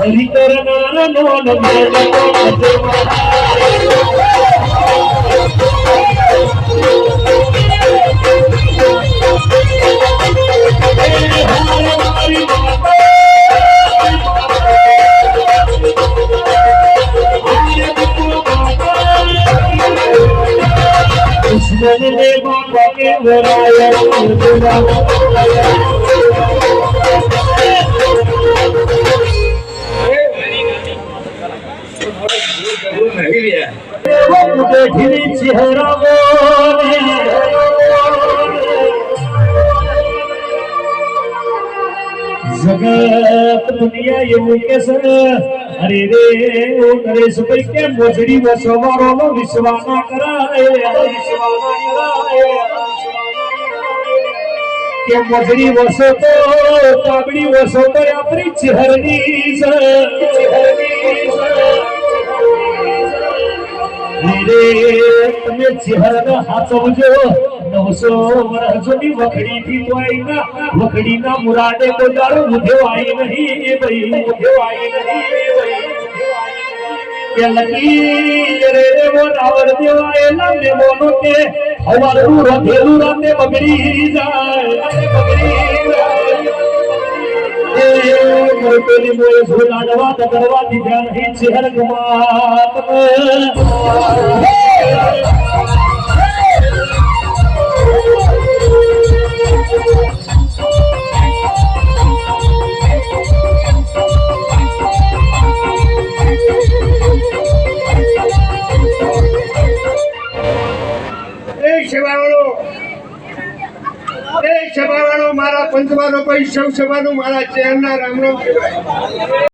હરી કરનાર નો दुश्मन बाबा के वराया चेहरा जगत दुनिया ये मुकेश अरे रे ओ नरेश भाई के मोजड़ी वसवारो नो विश्वाना कराए के मोजड़ी वसो तो काबड़ी वसो तो अपनी चेहरनी रे તમે ચહેરા હાચવજો 900 વર્ષ જૂની વખડી થી તો આઈના વખડીના મુરાદે કોઈ દાડો મુધ્યો આઈ નહીં ભાઈ મુધ્યો આઈ નહીં ભાઈ કે લકી રે વો રાવણ દેવાયેલા ને મોનો કે હવારું રધેલું રાતે બગડી જાય મોરતોની મોય સુલાડવા દરવા દીધા નહીં ચહેર ગમાત સભાવાળો મારા પંચવાનો કોઈ સૌ સભાનું મારા ચહેરના રામ રામ કહેવાય।